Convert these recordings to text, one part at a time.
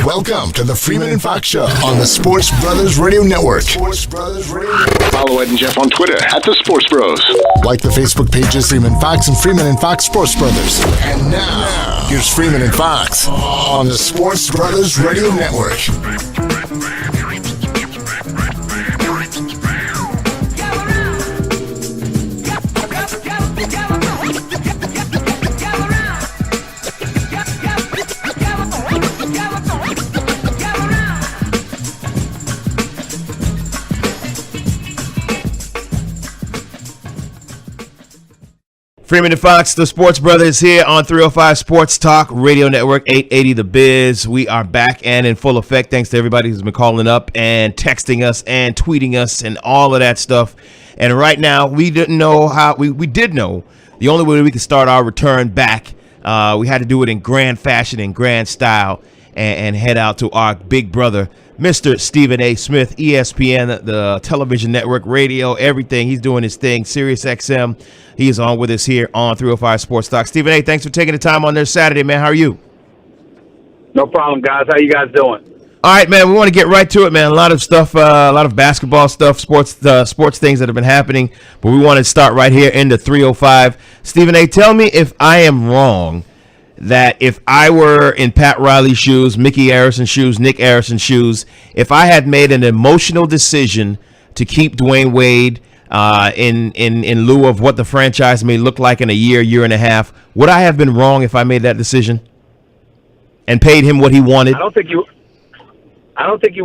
Welcome to the Freeman Fox Show on the Sports Brothers Radio Network. Follow Ed and Jeff on Twitter at the Sports Bros. Like the Facebook pages Freeman Fox and Freeman and Fox Sports Brothers. And now, here's Freeman and Fox on the Sports Brothers Radio Network. Freeman and Fox, the Sports Brothers here on 305 Sports Talk Radio Network, 880 The Biz. We are back and in full effect. Thanks to everybody who's been calling up and texting us and tweeting us and all of that stuff. And right now, we didn't know how we did know the only way we could start our return back. We had to do it in grand fashion, in grand style, and head out to our big brother, Mr. Stephen A. Smith, ESPN, the television network, radio, everything. He's doing his thing, Sirius XM. He is on with us here on 305 Sports Talk. Stephen A., thanks for taking the time on this Saturday, man. How are you? No problem, guys. How you guys doing? All right, man. We want to get right to it, man. A lot of stuff, a lot of basketball stuff, sports things that have been happening. But we want to start right here in the 305. Stephen A., tell me if I am wrong that if I were in Pat Riley's shoes, Mickey Arrison's shoes, Nick Arrison's shoes, if I had made an emotional decision to keep Dwayne Wade in lieu of what the franchise may look like in a year and a half, would I have been wrong if I made that decision and paid him what he wanted? I don't think you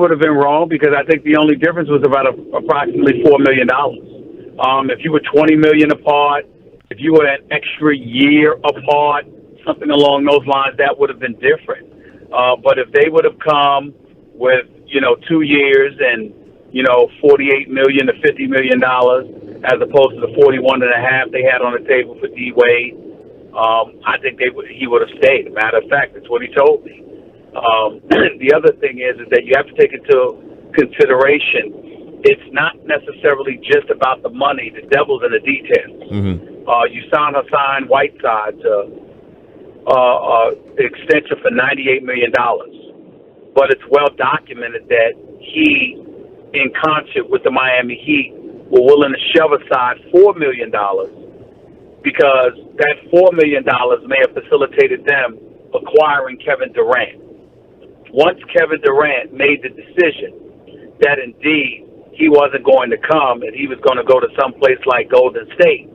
would have been wrong, because I think the only difference was about approximately $4 million. If you were $20 million apart, if you were an extra year apart, something along those lines, that would have been different. But if they would have come with 2 years and $48 million to $50 million, as opposed to the 41.5 they had on the table for D Wade, I think he would have stayed. Matter of fact, that's what he told me. The other thing is that you have to take into consideration, it's not necessarily just about the money. The devil's in the details. Mm-hmm. You signed Hassan Whiteside to extension for $98 million, but it's well documented that he, in concert with the Miami Heat, were willing to shove aside $4 million, because that $4 million may have facilitated them acquiring Kevin Durant. Once Kevin Durant made the decision that indeed he wasn't going to come and he was going to go to some place like Golden State,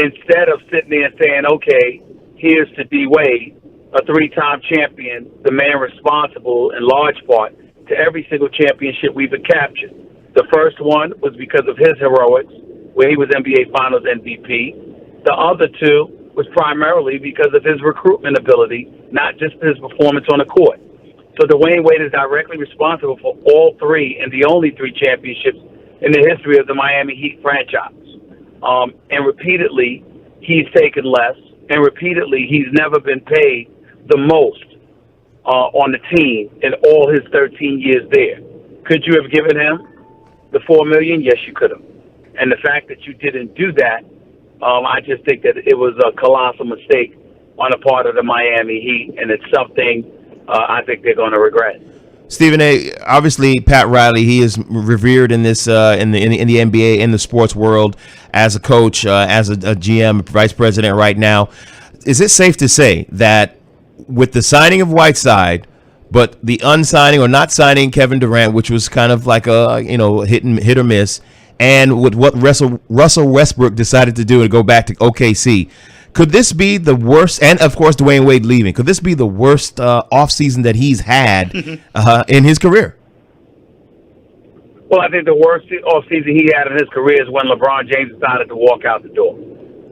instead of sitting there and saying, okay, here's to D Wade, a three-time champion, the man responsible in large part to every single championship we've captured. The first one was because of his heroics, where he was NBA Finals MVP. The other two was primarily because of his recruitment ability, not just his performance on the court. So Dwayne Wade is directly responsible for all three and the only three championships in the history of the Miami Heat franchise. And repeatedly, he's taken less. And repeatedly, he's never been paid the most on the team in all his 13 years there. Could you have given him the $4 million? Yes, you could have. And the fact that you didn't do that, I just think that it was a colossal mistake on the part of the Miami Heat, and it's something I think they're going to regret. Stephen A., obviously Pat Riley, he is revered in this in the NBA, in the sports world, as a coach, as a GM, vice president right now. Is it safe to say that with the signing of Whiteside, but the unsigning or not signing Kevin Durant, which was kind of like a hit or miss, and with what Russell Westbrook decided to do to go back to OKC, could this be the worst, and of course Dwayne Wade leaving, could this be the worst offseason that he's had in his career? Well, I think the worst offseason he had in his career is when LeBron James decided to walk out the door.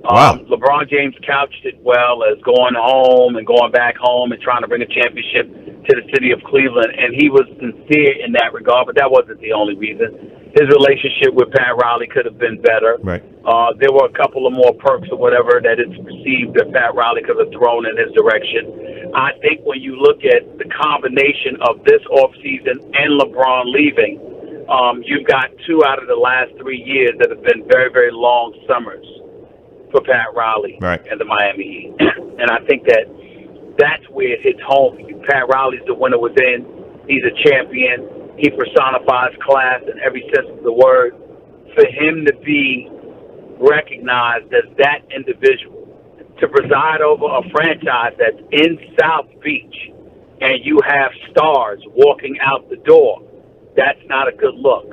Wow. LeBron James couched it well as going home and going back home and trying to bring a championship to the city of Cleveland, and he was sincere in that regard, but that wasn't the only reason. His relationship with Pat Riley could have been better. Right. There were a couple of more perks or whatever that it's perceived that Pat Riley could have thrown in his direction. I think when you look at the combination of this offseason and LeBron leaving, you've got 2 out of the last 3 years that have been very, very long summers for Pat Riley right. and the Miami Heat. And I think that that's where it hits home for you. Pat Riley's the winner within. He's a champion. He personifies class in every sense of the word. For him to be recognized as that individual, to preside over a franchise that's in South Beach, and you have stars walking out the door, that's not a good look.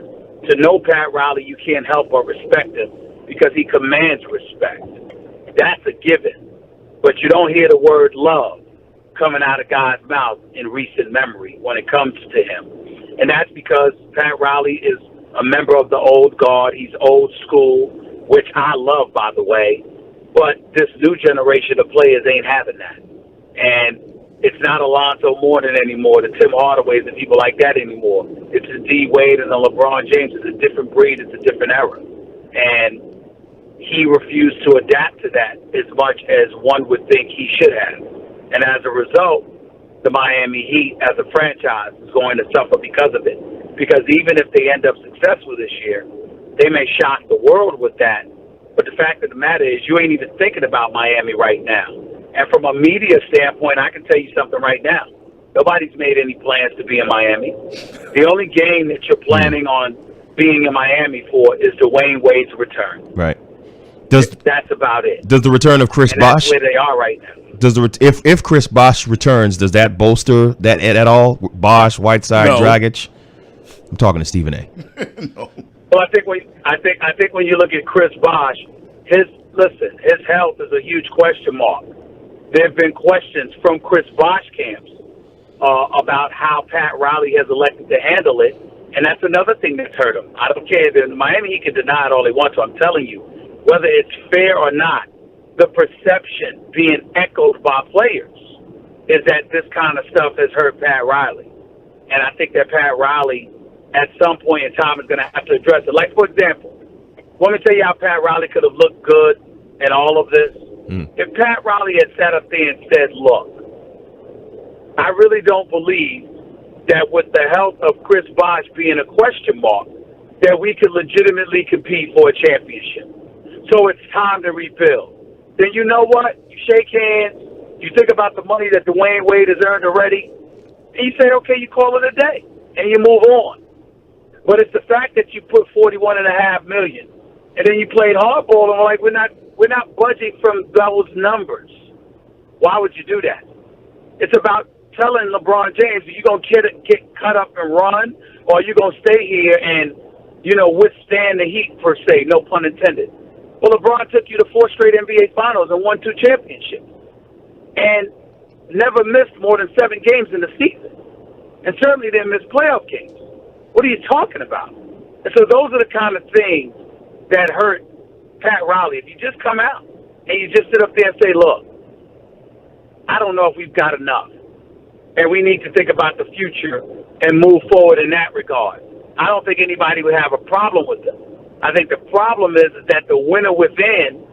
To know Pat Riley, you can't help but respect him because he commands respect. That's a given. But you don't hear the word love coming out of God's mouth in recent memory when it comes to him. And that's because Pat Riley is a member of the old guard. He's old school, which I love, by the way. But this new generation of players ain't having that. And it's not Alonzo Mourning anymore, the Tim Hardaways and people like that anymore. It's the D. Wade and the LeBron James. It's a different breed. It's a different era. And he refused to adapt to that as much as one would think he should have. And as a result, the Miami Heat as a franchise is going to suffer because of it. Because even if they end up successful this year, they may shock the world with that. But the fact of the matter is you ain't even thinking about Miami right now. And from a media standpoint, I can tell you something right now. Nobody's made any plans to be in Miami. The only game that you're planning on being in Miami for is Dwayne Wade's return. Right. That's about it. Does the return of Chris Bosh? That's where they are right now. If Chris Bosh returns, does that bolster that at all? Bosh, Whiteside, No. Dragic. I'm talking to Stephen A. No. Well, I think when you look at Chris Bosh, his health is a huge question mark. There have been questions from Chris Bosh camps about how Pat Riley has elected to handle it, and that's another thing that's hurt him. I don't care. In Miami, he can deny it all he wants to. I'm telling you, whether it's fair or not, the perception being echoed by players is that this kind of stuff has hurt Pat Riley. And I think that Pat Riley, at some point in time, is going to have to address it. Like, for example, let me tell you how Pat Riley could have looked good in all of this. If Pat Riley had sat up there and said, look, I really don't believe that with the health of Chris Bosh being a question mark, that we could legitimately compete for a championship. So it's time to rebuild. Then you know what? You shake hands. You think about the money that Dwayne Wade has earned already. And you say, okay, you call it a day. And you move on. But it's the fact that you put $41.5 million, and then you played hardball, and like we're not budging from those numbers. Why would you do that? It's about telling LeBron James, are you gonna get cut up and run, or are you gonna stay here and withstand the heat per se? No pun intended. Well, LeBron took you to 4 straight NBA Finals and won 2 championships, and never missed more than 7 games in the season, and certainly didn't miss playoff games. What are you talking about? And so those are the kind of things that hurt Pat Riley. If you just come out and you just sit up there and say, look, I don't know if we've got enough, and we need to think about the future and move forward in that regard, I don't think anybody would have a problem with it. I think the problem is that the winner within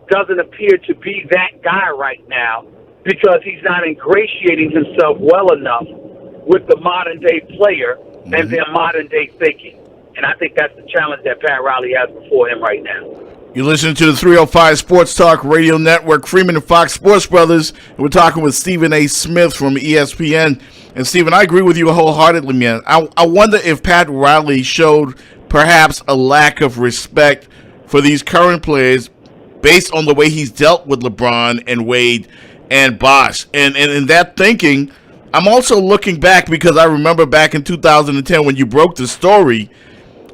doesn't appear to be that guy right now because he's not ingratiating himself well enough with the modern-day player and their modern-day thinking. And I think that's the challenge that Pat Riley has before him right now. You listen to the 305 Sports Talk Radio Network, Freeman and Fox Sports Brothers. And we're talking with Stephen A. Smith from ESPN. And, Stephen, I agree with you wholeheartedly, man. I wonder if Pat Riley showed perhaps a lack of respect for these current players based on the way he's dealt with LeBron and Wade and Bosh. And in that thinking, I'm also looking back because I remember back in 2010 when you broke the story.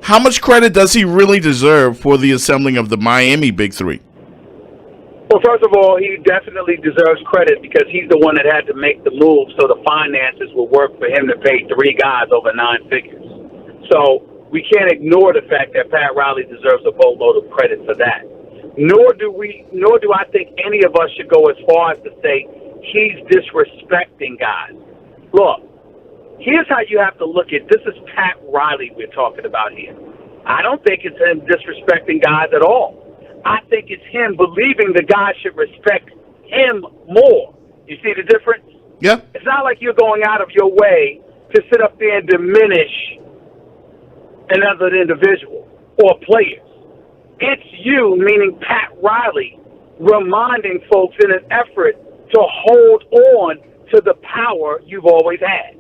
How much credit does he really deserve for the assembling of the Miami Big Three? Well, first of all, he definitely deserves credit because he's the one that had to make the move so the finances would work for him to pay 3 guys over 9 figures. So we can't ignore the fact that Pat Riley deserves a boatload of credit for that. Nor do I think any of us should go as far as to say he's disrespecting guys. Look, here's how you have to look at this. Is Pat Riley we're talking about here. I don't think it's him disrespecting guys at all. I think it's him believing the guys should respect him more. You see the difference? Yeah. It's not like you're going out of your way to sit up there and diminish another individual or players. It's you, meaning Pat Riley, reminding folks in an effort to hold on to the power you've always had.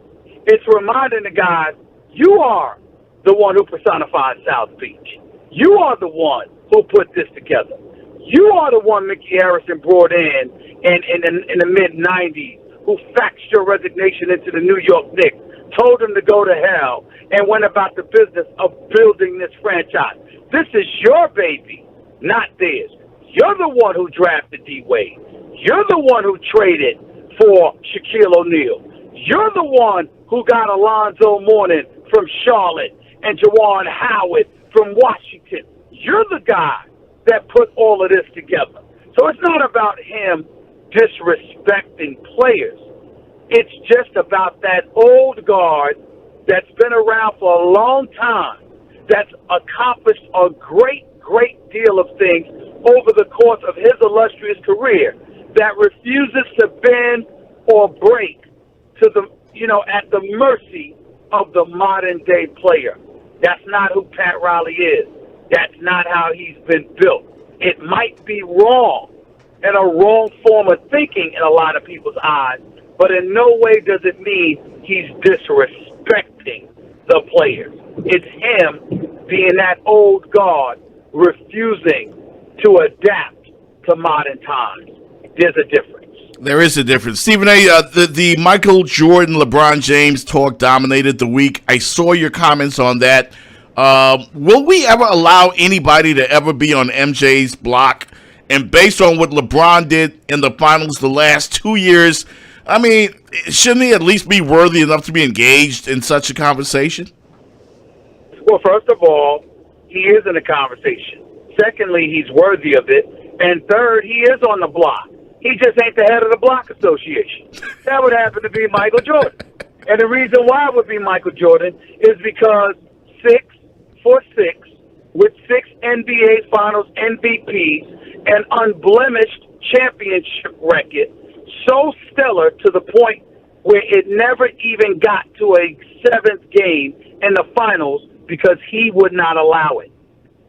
It's reminding the guys, you are the one who personifies South Beach. You are the one who put this together. You are the one Mickey Harrison brought in the mid-'90s, who faxed your resignation into the New York Knicks, told them to go to hell, and went about the business of building this franchise. This is your baby, not theirs. You're the one who drafted D. Wade. You're the one who traded for Shaquille O'Neal. You're the one who got Alonzo Mourning from Charlotte and Juwan Howard from Washington. You're the guy that put all of this together. So it's not about him disrespecting players. It's just about that old guard that's been around for a long time, that's accomplished a great deal of things over the course of his illustrious career, that refuses to bend or break to the, at the mercy of the modern day player. That's not who Pat Riley is. That's not how he's been built. It might be wrong and a wrong form of thinking in a lot of people's eyes, but in no way does it mean he's disrespecting the players. It's him being that old guard, refusing to adapt to modern times. There's a difference. There is a difference. Stephen A., the Michael Jordan, LeBron James talk dominated the week. I saw your comments on that. Will we ever allow anybody to ever be on MJ's block? And based on what LeBron did in the finals the last 2 years, I mean, shouldn't he at least be worthy enough to be engaged in such a conversation? Well, first of all, he is in a conversation. Secondly, he's worthy of it. And third, he is on the block. He just ain't the head of the block association. That would happen to be Michael Jordan. And the reason why it would be Michael Jordan is because 6 for 6 with 6 NBA Finals MVPs and unblemished championship record, so stellar to the point where it never even got to a 7th game in the finals because he would not allow it.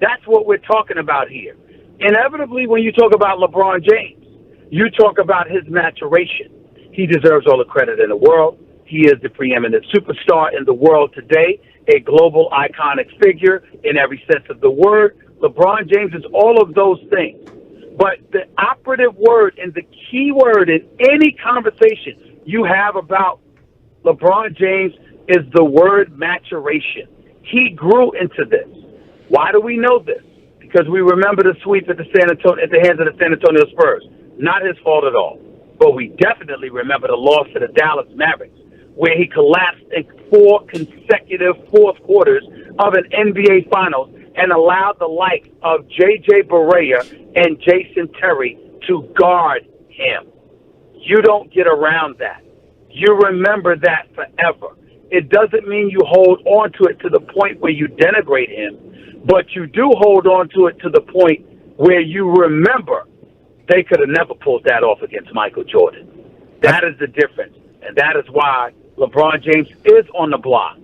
That's what we're talking about here. Inevitably, when you talk about LeBron James, you talk about his maturation. He deserves all the credit in the world. He is the preeminent superstar in the world today, a global iconic figure in every sense of the word. LeBron James is all of those things. But the operative word and the key word in any conversation you have about LeBron James is the word maturation. He grew into this. Why do we know this? Because we remember the sweep at the hands of the San Antonio Spurs. Not his fault at all. But we definitely remember the loss to the Dallas Mavericks, where he collapsed in 4 consecutive fourth quarters of an NBA Finals and allowed the like of J.J. Barea and Jason Terry to guard him. You don't get around that. You remember that forever. It doesn't mean you hold on to it to the point where you denigrate him, but you do hold on to it to the point where you remember they could have never pulled that off against Michael Jordan. That is the difference, and that is why LeBron James is on the block,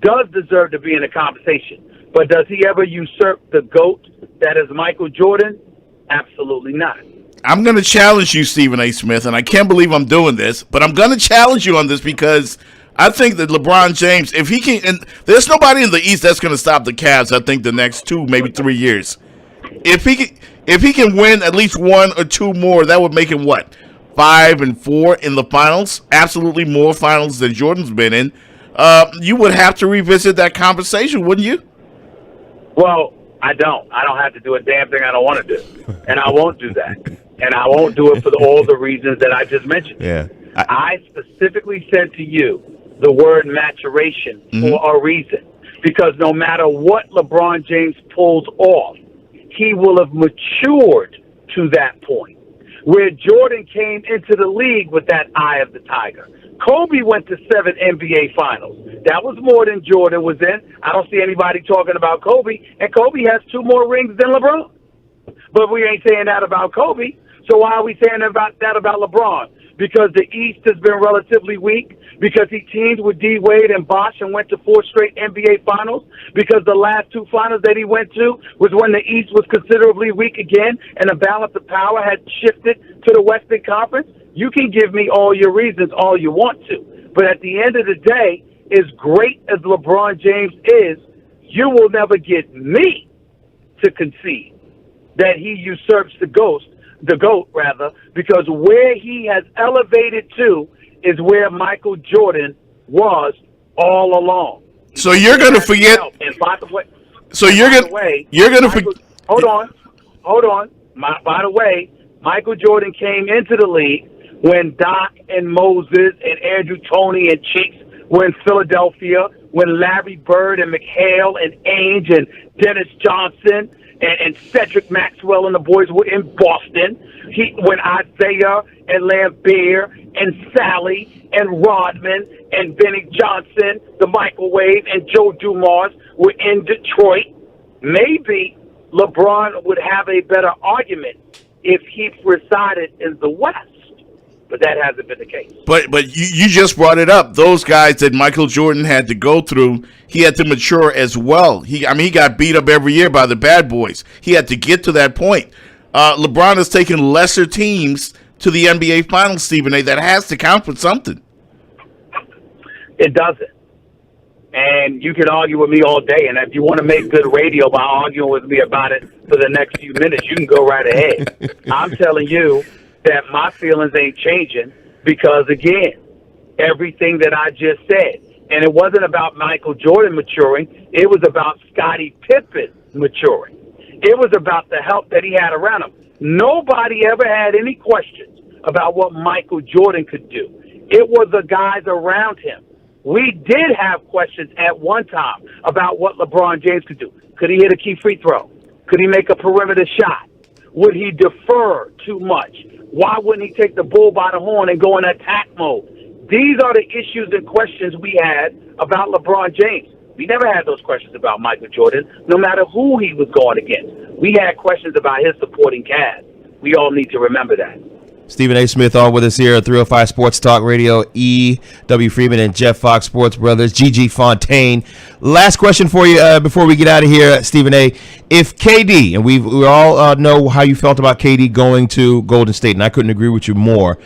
does deserve to be in the conversation. But does he ever usurp the GOAT that is Michael Jordan? Absolutely not. I'm going to challenge you, Stephen A. Smith, and I can't believe I'm doing this, but I'm going to challenge you on this because I think that LeBron James, if he can, and there's nobody in the East that's going to stop the Cavs, I think, the next 2, maybe 3 years. If he can win at least 1 or 2 more, that would make him, 5 and 4 in the finals? Absolutely more finals than Jordan's been in. You would have to revisit that conversation, wouldn't you? Well, I don't. I don't have to do a damn thing I don't want to do. And I won't do that. And I won't do it for all the reasons that I just mentioned. Yeah. I specifically said to you the word maturation for a reason. Because no matter what LeBron James pulls off, he will have matured to that point. Where Jordan came into the league with that eye of the tiger. Kobe went to 7 NBA Finals. That was more than Jordan was in. I don't see anybody talking about Kobe, and Kobe has 2 more rings than LeBron. But we ain't saying that about Kobe, so why are we saying that about LeBron? Because the East has been relatively weak, because he teamed with D. Wade and Bosh and went to 4 straight NBA Finals, because the last 2 finals that he went to was when the East was considerably weak again and the balance of power had shifted to the Western Conference. You can give me all your reasons all you want to. But at the end of the day, as great as LeBron James is, you will never get me to concede that he usurps the GOAT, because where he has elevated to is where Michael Jordan was all along. So you're going to forget. And by the way, forget. Hold on. By the way, Michael Jordan came into the league when Doc and Moses and Andrew Toney and Cheeks were in Philadelphia, when Larry Bird and McHale and Ainge and Dennis Johnson and Cedric Maxwell and the boys were in Boston. When Isaiah and Lambert and Sally and Rodman and Benny Johnson, the microwave, and Joe Dumars were in Detroit. Maybe LeBron would have a better argument if he resided in the West. But that hasn't been the case. But you just brought it up. Those guys that Michael Jordan had to go through, he had to mature as well. He got beat up every year by the bad boys. He had to get to that point. LeBron has taken lesser teams to the NBA Finals, Stephen A. That has to count for something. It doesn't. And you can argue with me all day. And if you want to make good radio by arguing with me about it for the next few minutes, you can go right ahead. I'm telling you that my feelings ain't changing because, again, everything that I just said. And it wasn't about Michael Jordan maturing. It was about Scottie Pippen maturing. It was about the help that he had around him. Nobody ever had any questions about what Michael Jordan could do. It was the guys around him. We did have questions at one time about what LeBron James could do. Could he hit a key free throw? Could he make a perimeter shot? Would he defer too much? Why wouldn't he take the bull by the horn and go in attack mode? These are the issues and questions we had about LeBron James. We never had those questions about Michael Jordan, no matter who he was going against. We had questions about his supporting cast. We all need to remember that. Stephen A. Smith on with us here at 305 Sports Talk Radio, E.W. Freeman and Jeff Fox, Sports Brothers, Gigi Fontaine. Last question for you before we get out of here, Stephen A. If KD, and we all know how you felt about KD going to Golden State, and I couldn't agree with you more.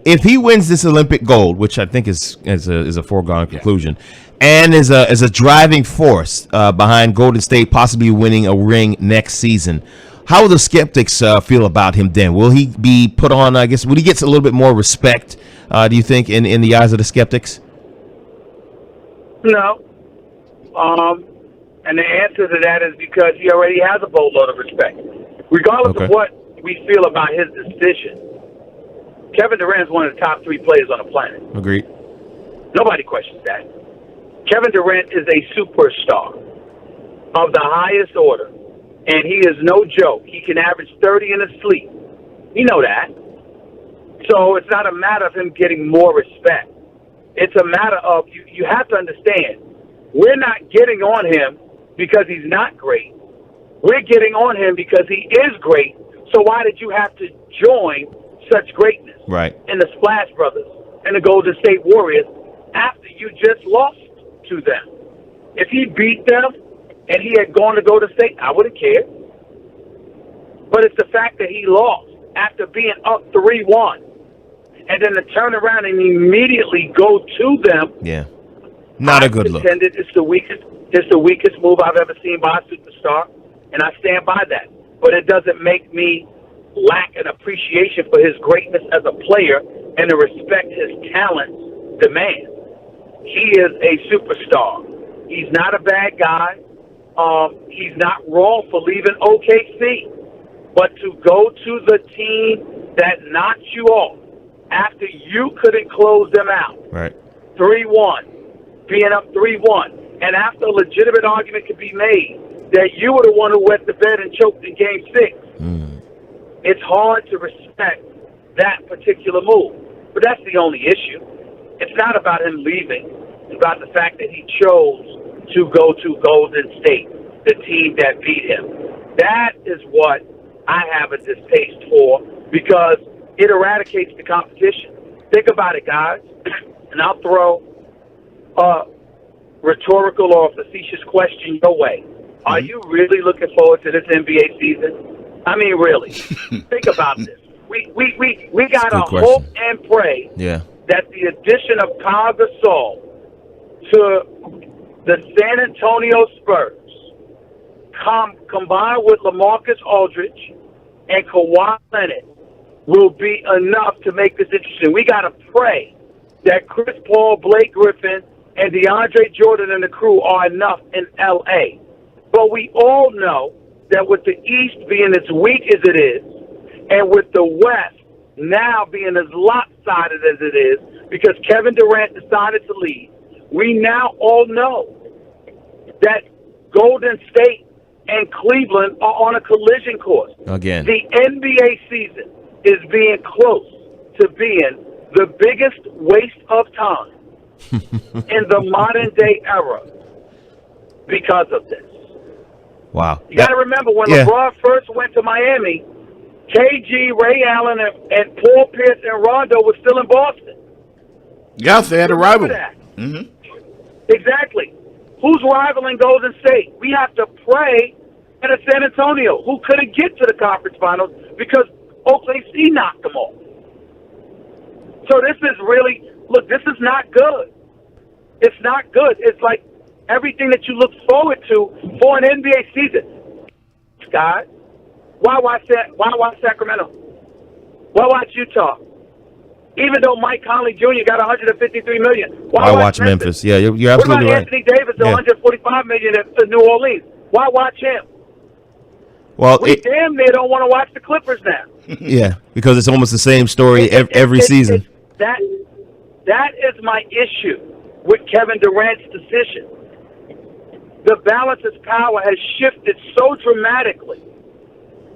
If he wins this Olympic gold, which I think is a foregone conclusion, and is a driving force behind Golden State possibly winning a ring next season, how will the skeptics feel about him then? Will he be put on, I guess, will he get a little bit more respect, do you think, in the eyes of the skeptics? No. And the answer to that is because he already has a boatload of respect. Regardless of what we feel about his decision, Kevin Durant is one of the top 3 players on the planet. Agreed. Nobody questions that. Kevin Durant is a superstar of the highest order, and he is no joke. He can average 30 in his sleep. You know that. So it's not a matter of him getting more respect. It's a matter of, you have to understand, we're not getting on him because he's not great. We're getting on him because he is great. So why did you have to join such greatness in the Splash Brothers and the Golden State Warriors after you just lost to them? If he beat them and he had gone to Golden State, I wouldn't care. But it's the fact that he lost after being up 3-1 and then to turn around and immediately go to them. Yeah. Not a good look. It's the weakest move I've ever seen by a superstar, and I stand by that. But it doesn't make me lack an appreciation for his greatness as a player and to respect his talents demand. He is a superstar. He's not a bad guy. He's not wrong for leaving OKC. But to go to the team that knocked you off after you couldn't close them out, 3-1, being up 3-1, and after a legitimate argument could be made that you were the one who wet the bed and choked in Game 6, it's hard to respect that particular move. But that's the only issue. It's not about him leaving. It's about the fact that he chose to go to Golden State, the team that beat him. That is what I have a distaste for because it eradicates the competition. Think about it, guys. And I'll throw a rhetorical or facetious question your way. Are you really looking forward to this NBA season? I mean, really. Think about this. We got to question. hope and pray Yeah. that the addition of Pau Gasol to the San Antonio Spurs, combined with LaMarcus Aldridge and Kawhi Leonard, will be enough to make this interesting. We got to pray that Chris Paul, Blake Griffin, and DeAndre Jordan and the crew are enough in L.A. But we all know that with the East being as weak as it is, and with the West now being as lopsided as it is, because Kevin Durant decided to leave, we now all know that Golden State and Cleveland are on a collision course. Again. The NBA season is being close to being the biggest waste of time in the modern day era because of this. Wow. You got to remember when LeBron first went to Miami, KG, Ray Allen, and Paul Pierce and Rondo were still in Boston. Yeah, they had a rival. Mm-hmm. Exactly. Who's rivaling Golden State? We have to pray at San Antonio, who couldn't get to the conference finals because OKC knocked them off. So this is really, look, this is not good. It's not good. It's like everything that you look forward to for an NBA season. Scott, why watch Sacramento? Why watch Utah? Even though Mike Conley Jr. got $153 million, why watch Memphis? Yeah, you're absolutely what about right. Anthony Davis, $145 million at New Orleans? Why watch him? Well, we damn near don't want to watch the Clippers now. Yeah, because it's almost the same story every season. That is my issue with Kevin Durant's decision. The balance of power has shifted so dramatically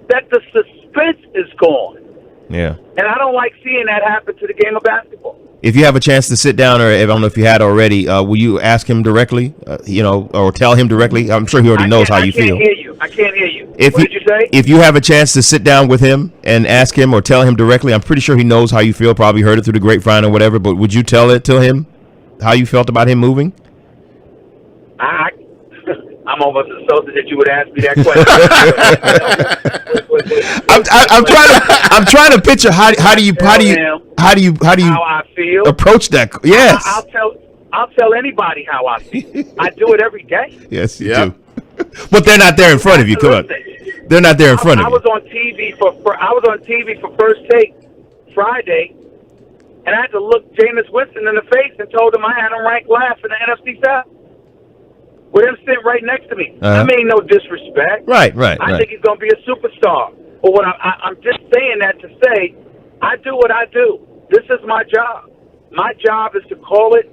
that the suspense is gone. Yeah. And I don't like seeing that happen to the game of basketball. If you have a chance to sit down, or I don't know if you had already, will you ask him directly, or tell him directly? I'm sure he already knows how you feel. I can't hear you. What did you say? If you have a chance to sit down with him and ask him or tell him directly, I'm pretty sure he knows how you feel, probably heard it through the grapevine or whatever, but would you tell him how you felt about him moving? I'm almost insulted that you would ask me that question. I'm trying to picture how I feel. Approach that. Yes. I'll tell anybody how I feel. I do it every day. Yes, you do. But they're not there in front of you. Come on. They're not there in front of you. I was on TV for First Take Friday, and I had to look Jameis Winston in the face and told him I had him ranked last in the NFC South. With him sitting right next to me. I mean, no disrespect. Right. I think he's going to be a superstar. But what I'm just saying that to say, I do what I do. This is my job. My job is to call it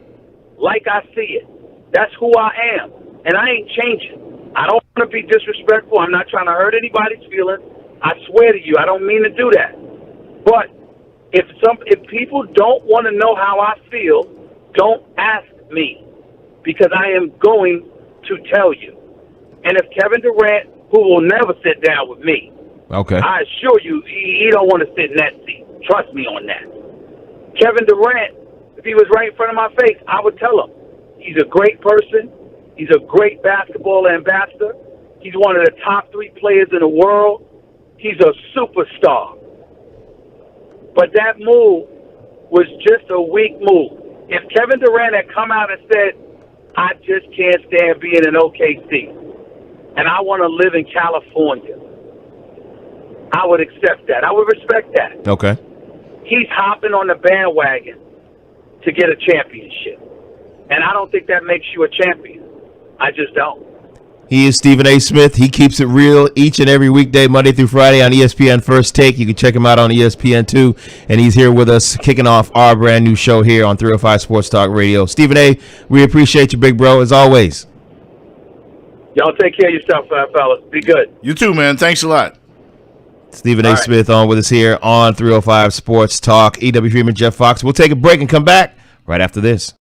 like I see it. That's who I am. And I ain't changing. I don't want to be disrespectful. I'm not trying to hurt anybody's feelings. I swear to you, I don't mean to do that. But if people don't want to know how I feel, don't ask me. Because I am going to tell you. And if Kevin Durant, who will never sit down with me, okay, I assure you, he don't want to sit in that seat. Trust me on that. Kevin Durant, if he was right in front of my face, I would tell him. He's a great person. He's a great basketball ambassador. He's one of the top 3 players in the world. He's a superstar. But that move was just a weak move. If Kevin Durant had come out and said, I just can't stand being in OKC, and I want to live in California, I would accept that. I would respect that. Okay. He's hopping on the bandwagon to get a championship, and I don't think that makes you a champion. I just don't. He is Stephen A. Smith. He keeps it real each and every weekday, Monday through Friday on ESPN First Take. You can check him out on ESPN2, and he's here with us kicking off our brand new show here on 305 Sports Talk Radio. Stephen A., we appreciate you, big bro, as always. Y'all take care of yourself, fellas. Be good. You too, man. Thanks a lot. Stephen A. Smith on with us here on 305 Sports Talk. E.W. Freeman, Jeff Fox. We'll take a break and come back right after this.